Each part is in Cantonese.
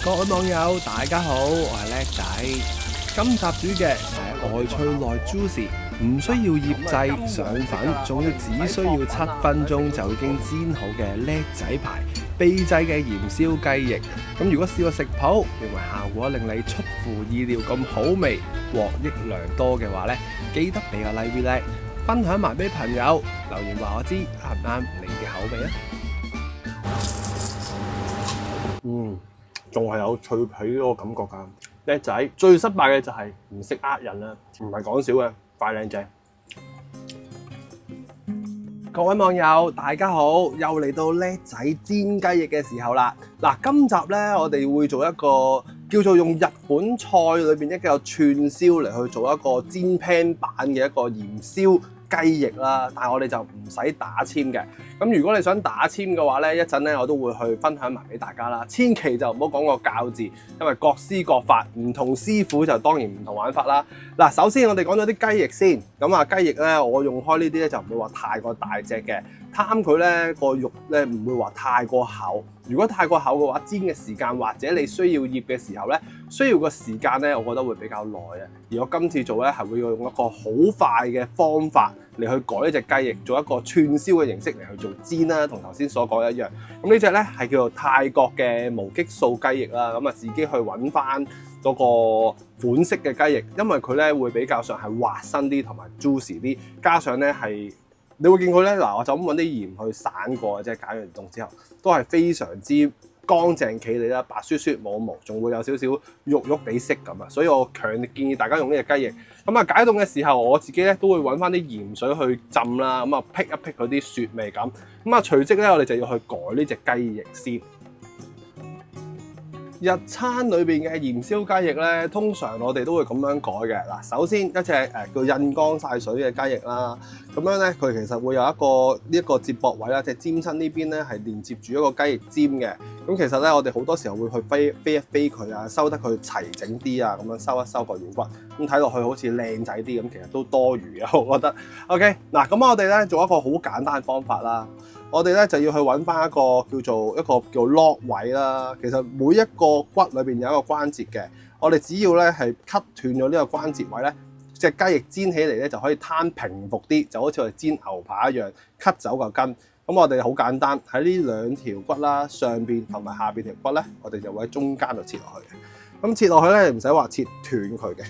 各位網友，大家好，我係叻仔。今集煮嘅係外脆內 juicy，唔需要醃製上粉，仲要只需要7分鐘就已經煎好嘅叻仔牌秘製嘅鹽燒雞翼。咁如果試過食譜，認為效果令你出乎意料咁好味，獲益良多嘅話呢，記得俾個 like 叻，分享埋俾朋友，留言話我知啱唔啱你嘅口味啊！仲係有脆皮嗰個感覺㗎。叻仔最失敗嘅就係唔識呃人啦，唔係講笑嘅，快靚正。各位網友，大家好，又嚟到叻仔煎雞翼嘅時候啦。嗱，今集呢，我哋會做一個叫做用日本菜裏邊一個串燒嚟去做一個煎 pan 版嘅一個鹽燒雞翼啦，但係我哋就唔使打籤嘅。咁如果你想打籤嘅話呢，一陣呢我都會去分享埋俾大家啦。千祈就唔好講個教字，因為各施各法，唔同師傅就當然唔同玩法啦。嗱，首先我哋講咗啲雞翼先。咁啊，雞翼呢，我用開呢啲呢就唔會話太過大隻嘅，貪佢呢個肉呢唔會話太過厚。如果太過厚嘅話，煎嘅時間或者你需要醃嘅時候呢，需要個時間呢，我覺得會比較耐啊。而我今次做呢，係會用一個好快嘅方法嚟去改呢隻雞翼，做一個串燒嘅形式嚟去做煎啦，同頭先所講一樣。咁呢隻呢係叫做泰國嘅無激素雞翼啦。咁啊，自己去揾翻嗰個款式嘅雞翼，因為佢呢會比較上係滑身啲同埋 juicy 啲，加上呢係。你會見佢咧，嗱，我就咁揾啲鹽去散過，即係解完凍之後，都係非常之乾淨企理啦，白雪雪冇毛，仲會有少少肉肉地色咁啊！所以我強烈建議大家用呢隻雞翼。咁啊，解凍嘅時候，我自己咧都會揾翻啲鹽水去浸啦，咁啊辟一辟嗰啲雪味咁。咁啊，隨即咧我哋就要去改呢隻雞翼先。日餐裏邊嘅鹽燒雞翼咧，通常我哋都會咁樣改嘅。嗱，首先一隻叫印乾晒水嘅雞翼啦，咁樣咧佢其實會有一個接駁位啦，即係尖身呢邊咧係連接住一個雞翼尖嘅。咁其實咧我哋好多時候會去飛一飛佢啊，收得佢齊整啲啊，咁樣收一收個軟骨，咁睇落去好似靚仔啲咁，其實都多餘嘅，我覺得。OK， 嗱，咁我哋咧做一個好簡單嘅方法啦。我哋咧就要去揾翻一個叫 lock 位啦。其實每一個骨裏邊有一個關節嘅，我哋只要咧係 cut 斷咗呢個關節位咧，隻雞翼煎起嚟咧就可以攤平服啲，就好似我哋煎牛扒一樣，cut 走個筋。咁我哋好簡單，喺呢兩條骨啦，上邊同埋下邊條骨咧，我哋就會喺中間度切落去嘅。咁切落去咧唔使話切斷佢嘅，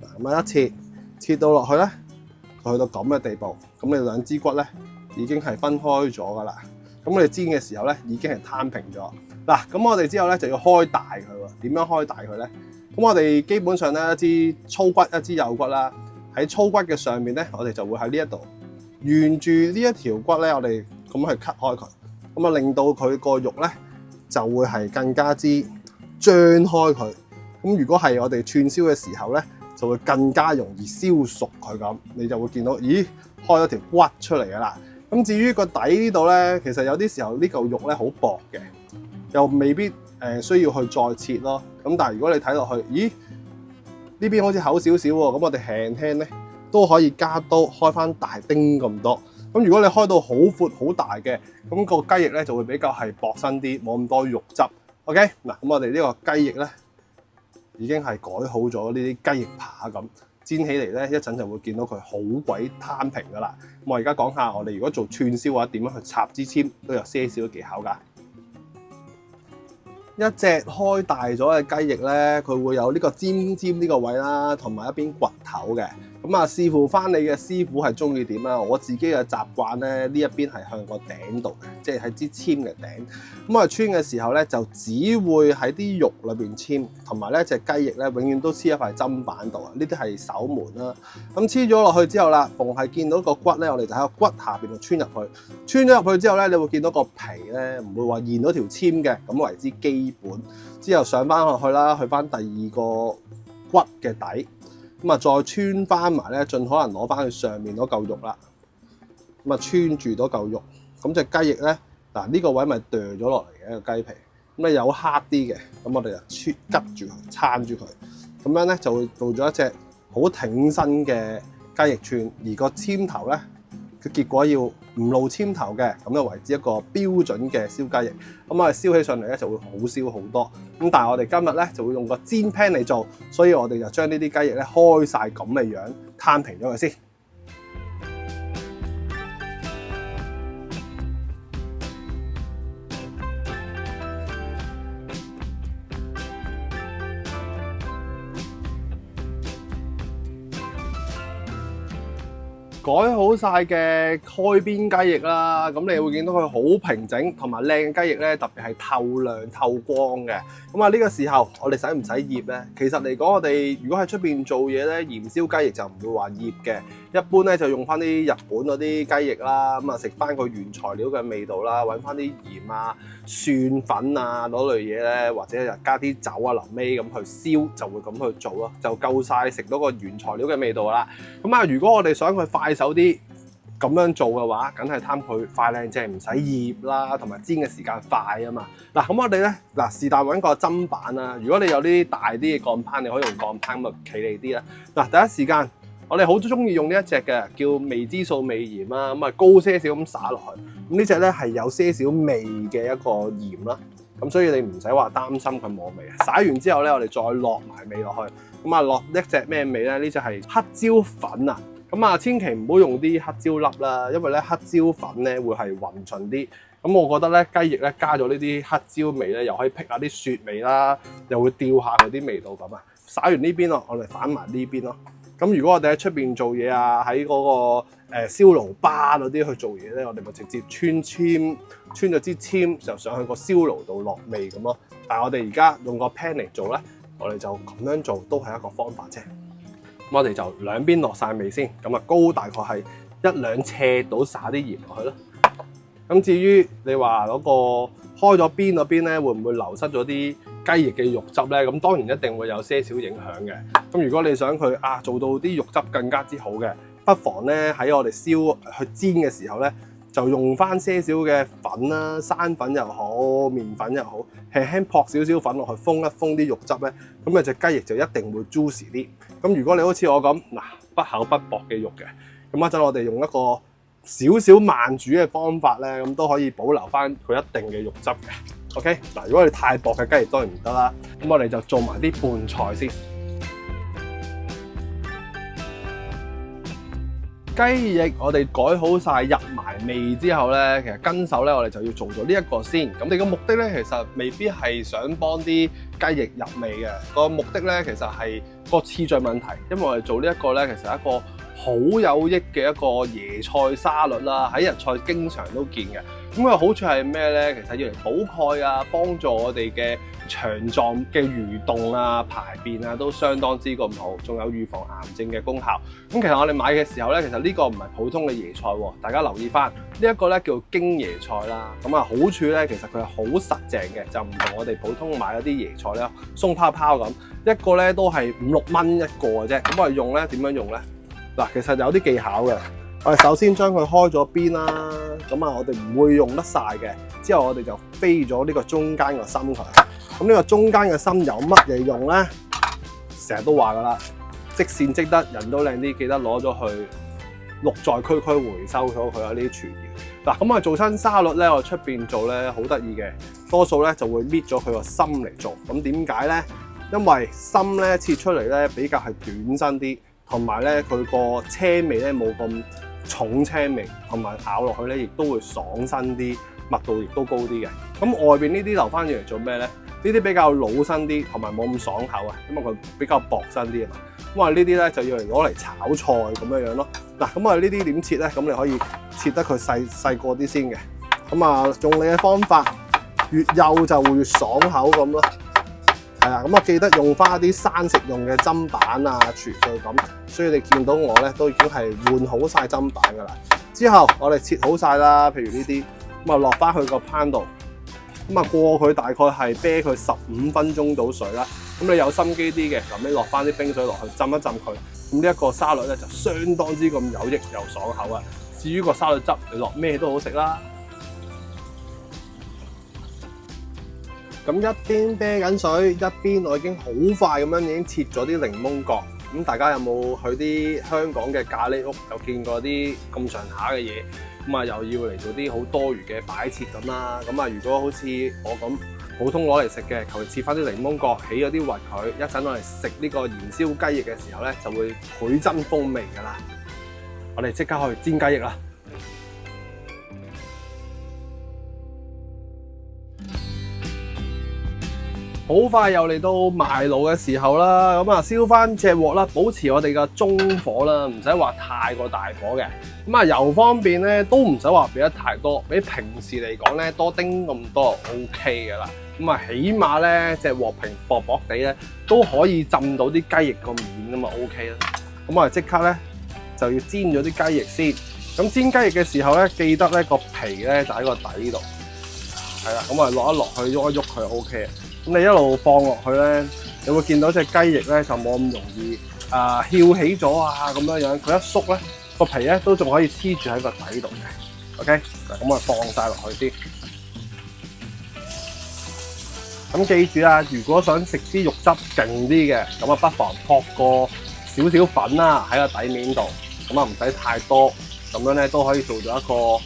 嗱，咁一切到落去咧，去到咁嘅地步，咁你兩支骨咧已經係分開咗噶啦。咁我哋煎嘅時候咧，已經係攤平咗。嗱，咁我哋之後咧就要開大佢喎。點樣開大佢咧？咁我哋基本上咧一支粗骨一支幼骨啦，喺粗骨嘅上面咧，我哋就會喺呢一度沿住呢一條骨咧，我哋咁去 cut 開佢，咁啊令到佢個肉咧就會係更加之張開佢。咁如果係我哋串燒嘅時候咧，就會更加容易燒熟佢咁。你就會見到，咦，開咗條骨出嚟噶啦。咁至於個底呢度咧，其實有啲時候呢嚿肉咧好薄嘅，又未必需要去再切咯。咁但係如果你睇落去，咦，呢邊好似厚少少喎，咁我哋輕輕咧都可以加刀開翻大丁咁多。咁如果你開到好闊好大嘅，咁個雞翼咧就會比較係薄身啲，冇咁多肉汁。OK， 嗱，咁我哋呢個雞翼咧已經係改好咗呢啲雞翼扒咁。煎起嚟咧，一陣就會見到佢好鬼攤平噶啦。咁我而家講下我哋如果做串燒嘅話，點樣去插支籤都有些少技巧㗎。一隻開大咗嘅雞翼咧，佢會有呢個尖尖呢個位啦，同埋一邊掘頭嘅。咁啊，視乎翻你嘅師傅係中意點啦。我自己嘅習慣咧，呢一邊係向個頂度嘅，即係喺支籤嘅頂。咁啊，穿嘅時候咧，就只會喺啲肉裏邊籤，同埋咧隻雞翼咧，永遠都黐一塊砧板度啊。呢啲係守門啦。咁黐咗落去之後啦，逢係見到個骨咧，我哋就喺個骨下邊度穿入去。穿咗入去之後咧，你會見到個皮咧，唔會話現到條籤嘅，咁為之基本。之後上翻落去啦，去翻第二個骨嘅底。咁啊，再穿翻埋咧，盡可能攞翻去上面嗰嚿肉啦。咁啊，穿住嗰嚿肉，咁隻雞翼咧，嗱呢個位咪剁咗落嚟嘅一個雞皮，咁咧有黑啲嘅，咁我哋就吉住佢，撐住佢，咁樣咧就會做咗一隻好挺身嘅雞翼串，而個籤頭咧佢結果要唔露籤頭嘅，咁就為之一個標準嘅燒雞翼。咁我哋燒起上嚟咧就會好燒好多。咁但係我哋今日咧就會用個煎 pan 嚟做，所以我哋就將呢啲雞翼咧開晒咁嘅樣，攤平咗佢先。改好晒嘅開邊雞翼啦，咁你會見到佢好平整同埋靚嘅雞翼咧，特別係透亮透光嘅。咁啊呢個時候我哋使唔使醃咧？其實嚟講，我哋如果喺出邊做嘢咧，鹽燒雞翼就唔會話醃嘅。一般咧就用翻啲日本嗰啲雞翼啦，咁啊食翻個原材料嘅味道啦，揾翻啲鹽啊、蒜粉啊嗰類嘢咧，或者就加啲酒啊臨尾咁去燒，就會咁去做咯，就夠晒食到個原材料嘅味道啦。咁啊，如果我哋想佢快手啲咁樣做嘅話，梗係貪佢快靚正，唔使醃啦，同埋煎嘅時間快啊嘛。嗱，咁我哋咧是但揾個砧板啦。如果你有啲大啲嘅鋼盤，你可以用鋼盤咁啊企利啲啦。嗱，第一時間我哋好中意用呢一隻嘅叫味之素味鹽啦，咁啊高些少咁灑落去。咁呢隻咧係有些少味嘅一個鹽啦，咁所以你唔使話擔心佢冇味。灑完之後咧，我哋再落埋味落去。咁啊落一隻咩味咧？呢隻係黑椒粉啊！咁啊，千祈唔好用啲黑椒粒啦，因為咧黑椒粉咧會係勻循啲。咁我覺得咧雞翼咧加咗呢啲黑椒味咧，又可以辟下啲雪味啦，又會吊下佢啲味道咁啊。灑完呢邊咯，我哋反埋呢邊咯。咁如果我哋喺出邊做嘢啊，喺嗰個燒爐巴嗰啲去做嘢咧，我哋咪直接穿咗支籤就上去個燒爐度落味咁咯。但係我哋而家用個 pan 嚟做咧，我哋就咁樣做都係一個方法啫。咁我哋就兩邊落晒味先，咁啊高大概係1-2尺到灑啲鹽落去咯。咁至於你話嗰個開咗邊嗰邊咧，會唔會流失咗啲雞翼嘅肉汁咧？咁當然一定會有些少影響嘅。咁如果你想佢做到啲肉汁更加之好嘅，不妨咧喺我哋燒去煎嘅時候咧，就用翻些少嘅粉啦，生粉又好，麵粉又好，輕輕撲少少粉落去，封一封啲肉汁咧，咁啊隻雞翼就一定會 juicy 啲。咁如果你好似我咁不厚不薄嘅肉嘅，咁一陣我哋用一個少少慢煮嘅方法咧，咁都可以保留翻佢一定嘅肉汁嘅。OK， 嗱，如果你太薄嘅雞翼當然唔得啦，咁我哋就做埋啲拌菜先。雞翼我哋改好晒入埋味之後咧，其實跟手咧我哋就要做咗呢一個先。咁你嘅目的咧，其實未必係想幫啲雞翼入味嘅。個目的咧，其實係個次序問題。因為我哋做呢一個咧，其實係一個好有益嘅一個椰菜沙律啦，喺日菜經常都見嘅。咁佢好處係咩咧？其實要嚟補鈣啊，幫助我哋嘅腸臟嘅蠕動啊、排便啊，都相當之咁好，仲有預防癌症嘅功效。咁其實我哋買嘅時候咧，其實呢個唔係普通嘅椰菜喎，大家留意翻呢一個咧叫京椰菜啦。咁啊好處咧，其實佢係好實淨嘅，就唔同我哋普通買嗰啲椰菜咧鬆泡泡咁，一個咧都係5-6蚊一個嘅啫。咁我哋用咧點樣用咧？嗱，其實有啲技巧嘅。我哋首先將佢開咗邊啦，咁啊我哋唔會用得晒嘅。之後我哋就飛咗呢個中間個心佢。咁呢個中間嘅心有乜嘢用咧？成日都話噶啦，積善積德，人都靚啲，記得攞咗去綠在區區回收咗佢啊！呢啲廚餘。嗱，咁我哋做親沙律咧，我出邊做咧好得意嘅，多數咧就會搣咗佢個心嚟做。咁點解咧？因為心咧切出嚟咧比較係短身啲，同埋咧佢個車味咧冇咁重車味，同埋咬落去咧亦都會爽身啲，密度亦都高啲嘅。咁外邊呢啲留翻住嚟做咩咧？呢啲比較老身啲，同埋冇咁爽口啊，因為佢比較薄身啲啊嘛。咁我哋呢啲咧就要嚟攞嚟炒菜咁樣樣咯。嗱，咁我哋呢啲點切咧？咁你可以切得佢細個啲先嘅。咁啊，用你嘅方法，越幼就會越爽口咁咯。係啊，咁啊記得用翻啲生食用嘅砧板啊、廚具咁。所以你見到我咧都已經係換好晒砧板噶啦。之後我哋切好晒啦，譬如呢啲，咁啊落翻去個pan度。咁啊過佢大概係啤佢15分鐘到水啦。咁你有心機啲嘅，咁你落翻啲冰水落去浸一浸佢。咁呢一個沙律咧就相當之咁有益又爽口啊！至於個沙律汁，你落咩都好食啦。咁一邊啤緊水，一邊我已經好快咁樣已經切咗啲檸檬角。咁大家有冇去啲香港嘅咖喱屋，有見過啲咁上下嘅嘢？咁啊，又要嚟做啲好多餘嘅擺設咁啦。咁啊，如果好似我咁普通攞嚟食嘅，求其切翻啲檸檬角，起咗啲核佢，一陣攞嚟食呢個燃燒雞翼嘅時候咧，就會倍增風味㗎啦。我哋即刻去煎雞翼啦！好快又嚟到賣爐嘅時候啦，咁啊燒翻隻鑊啦，保持我哋嘅中火啦，唔使話太過大火嘅。咁啊油方面咧都唔使話俾得太多，比平時嚟講咧多丁咁多就 OK 噶啦。咁啊起碼咧隻鑊平薄薄地咧都可以浸到啲雞翼個面啊嘛 OK 啦。咁我哋即刻咧就要煎咗啲雞翼先。咁煎雞翼嘅時候咧，記得咧個皮咧就喺個底度，係啦。咁我哋落一落去喐一喐佢 OK 嘅。咁你一路放落去咧，你會見到隻雞翼咧就冇咁容易翹起咗啊咁樣樣，佢一縮咧個皮咧都仲可以黐住喺個底度嘅。OK， 嗱咁我放晒落去先。咁記住啊，如果想食啲肉汁勁啲嘅，咁啊不妨撲個少少粉啦喺個底面度，咁啊唔使太多，咁樣咧都可以做到一個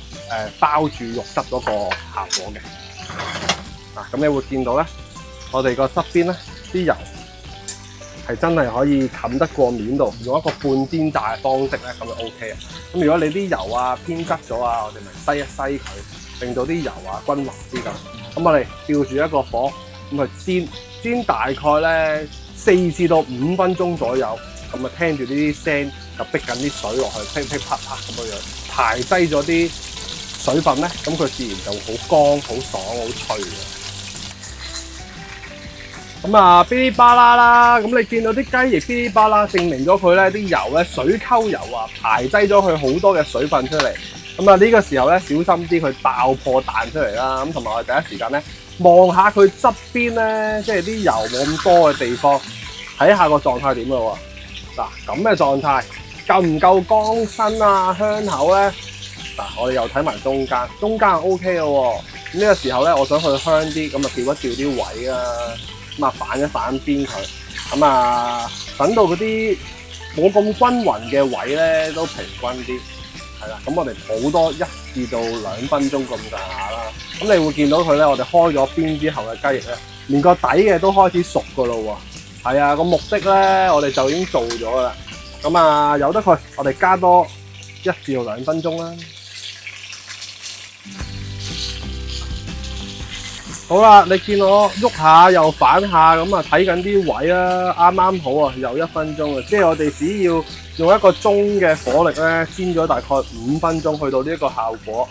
包住肉汁嗰個效果嘅。嗱，咁你會見到咧。我哋個側邊咧啲油係真係可以冚得過面度，用一個半煎炸嘅方式咧，咁就 OK 啊。咁如果你啲油啊偏質咗啊，我哋咪篩一篩佢，令到啲油啊均勻啲咁。咁我哋吊住一個火咁去煎大概咧4至到5分鐘左右。咁啊聽住呢啲聲就逼緊啲水落去，噼噼啪啪咁樣樣排擠咗啲水分咧，咁佢自然就好乾、好爽、好脆嘅。咁啊，嗶哩吧啦啦，咁你見到啲雞翼嗶哩吧啦，證明咗佢咧啲油咧水溝油啊，排擠咗佢好多嘅水分出嚟。咁啊呢個時候咧，小心啲佢爆破彈出嚟啦。咁同埋我哋第一時間咧望下佢側邊咧，即係啲油冇咁多嘅地方，睇下個狀態點咯喎。嗱咁嘅狀態夠唔夠乾身啊香口咧？嗱我哋又睇埋中間係 OK 咯喎。咁呢個時候咧，我想去香啲，咁啊調一調啲位啊。咁啊反一反邊佢，咁啊等到嗰啲冇咁均勻嘅位咧都平均啲，係啦。咁我哋補多1至到2分鐘咁上下啦。咁你會見到佢咧，我哋開咗邊之後嘅雞翼咧，連個底嘅都開始熟噶咯喎。係啊，個目的咧我哋就已經做咗噶啦。咁啊由得佢，我哋加多1至到2分鐘啦。好啦，你見我喐下又反下，咁啊睇緊啲位啦，啱啱好啊，又1分鐘啊，即係我哋只要用一個中嘅火力咧，煎咗大概5分鐘，去到呢一個效果。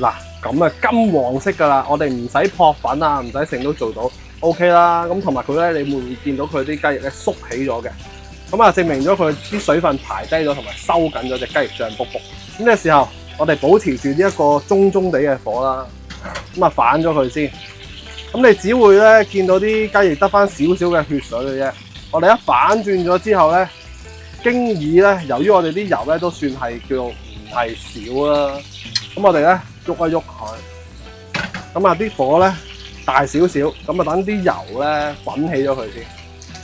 嗱，咁啊金黃色噶啦，我哋唔使撲粉啊，唔使成都做到 OK 啦。咁同埋佢咧，你會唔會見到佢啲雞翼咧縮起咗嘅？咁啊證明咗佢啲水分排低咗，同埋收緊咗隻雞翼脹卜卜。咁呢個時候，我哋保持住呢一個中地嘅火啦。咁啊反咗佢先，咁你只會咧見到啲雞翼得翻少少嘅血水嘅啫。我哋一反轉咗之後咧，經已咧，由於我哋啲油咧都算係叫做唔係少啦，咁我哋咧喐一喐佢，咁啊啲火咧大少少，咁啊等啲油咧滾起咗佢先。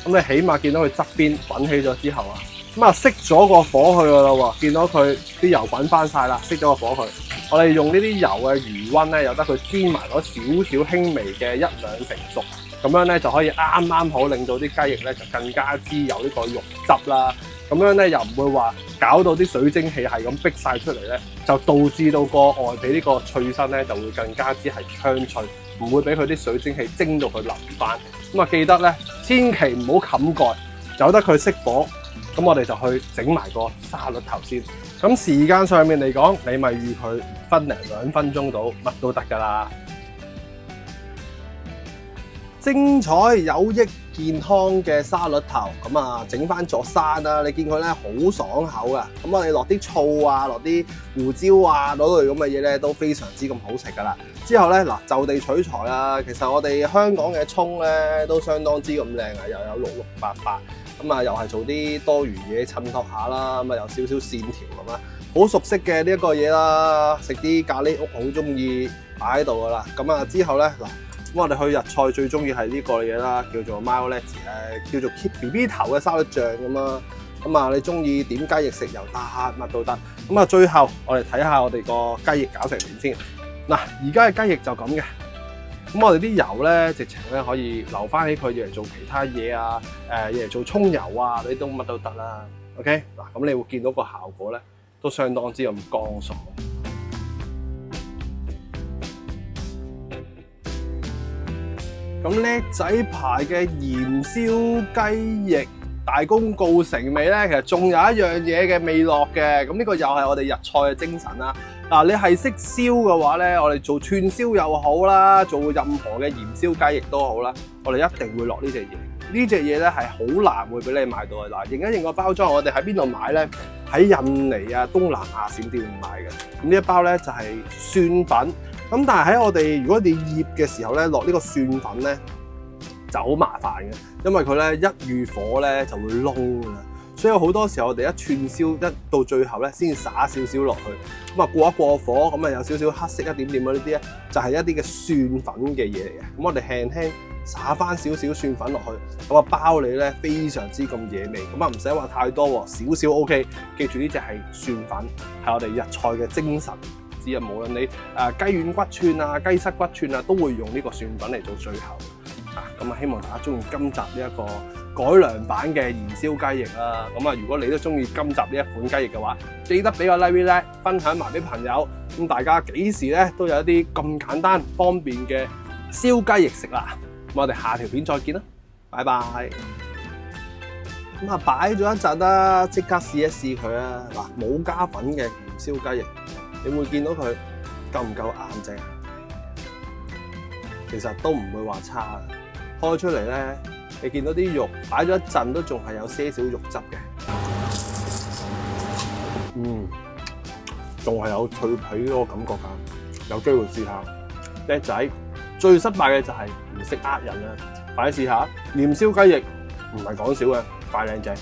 咁你起碼見到佢側邊滾起咗之後啊，咁啊熄咗個火去噶啦喎，見到佢啲油滾翻晒啦，熄咗個火去。我哋用呢啲油嘅餘溫咧，由得佢煎埋咗少少輕微嘅1-2成熟，咁樣咧就可以啱啱好令到啲雞翼咧就更加之有呢個肉汁啦。咁樣咧又唔會話搞到啲水蒸氣係咁逼晒出嚟咧，就導致到個外皮呢個脆身咧就會更加之係香脆，唔會俾佢啲水蒸氣蒸到佢淋翻。咁啊記得咧，千祈唔好冚蓋，由得佢熄火。咁我哋就去整埋個沙律頭先。咁時間上面嚟講，你咪預佢分零2分鐘到，乜都得㗎啦。精彩有益健康嘅沙律頭，咁啊整翻座山啦。你見佢咧好爽口㗎，咁我哋落啲醋啊，落啲胡椒啊嗰類咁嘅嘢咧，都非常之咁好食㗎啦。之後咧嗱，就地取材啦。其實我哋香港嘅葱咧都相當之咁靚啊，又有6688。咁啊，又係做啲多餘嘢襯托下啦，咁啊有少少線條咁啦，好熟悉嘅呢一個嘢啦，食啲咖喱屋好中意擺喺度噶啦。咁啊之後咧嗱，我哋去日菜最中意係呢個嘢啦，叫做 Mayo-Lazzi 咧，叫做 keep BB 頭嘅沙律醬咁啦。咁啊，你中意點雞翼食又得，乜都得。咁啊，最後我哋睇下我哋個雞翼搞成點先。嗱，而家嘅雞翼就咁嘅。咁我哋啲油咧，直情咧可以留翻起佢，嚟做其他嘢啊，嚟做葱油啊，呢啲乜都得啦。OK， 嗱，咁你會見到個效果咧，都相當之咁乾爽。咁叻仔牌嘅鹽燒雞翼大功告成未咧？其實仲有一樣嘢嘅未落嘅，咁呢個又係我哋日菜嘅精神啦。嗱，你係識燒嘅話咧，我哋做串燒又好啦，做任何嘅鹽燒雞翼都好啦，我哋一定會落呢隻嘢。呢隻嘢咧係好難會俾你買到嘅。嗱，認一認個包裝，我哋喺邊度買咧？喺印尼啊、東南亞閃店買嘅。咁呢一包咧就係蒜粉。咁但係喺我哋如果你醃嘅時候咧，落呢個蒜粉咧就好麻煩嘅，因為佢咧一遇火咧就會燶㗎啦。所以好多時候我哋一串燒一到最後咧，先撒少少落去，咁啊過一過火，咁啊有少少黑色一點點嗰啲咧，就係一啲嘅蒜粉嘅嘢嚟嘅。咁我哋輕輕撒翻少少蒜粉落去，咁啊包你咧非常之咁惹味，咁啊唔使話太多喎，少少 OK。記住呢隻係蒜粉，係我哋日菜嘅精神。無論你雞軟骨串啊、雞膝骨串啊，都會用呢個蒜粉嚟做最後。咁啊，希望大家中意今集呢一個改良版嘅鹽燒雞翼啦。咁啊，如果你都中意今集呢一款雞翼嘅話，記得俾個 like 分享埋俾朋友。咁大家幾時咧都有一啲咁簡單方便嘅燒雞翼食啦。咁我哋下條片再見啦，拜拜。咁啊，擺咗一陣啦，即刻試一試佢啊！嗱，冇加粉嘅鹽燒雞翼。你會見到佢夠唔夠硬淨？其實都唔會話差嘅。開出嚟咧，你見到啲肉擺咗一陣都仲係有些少肉汁嘅。仲係有脆皮嗰個感覺㗎。有機會試下。叻仔，最失敗嘅就係唔識呃人啦。快啲試下鹽燒雞翼，唔係講笑嘅，快靚正。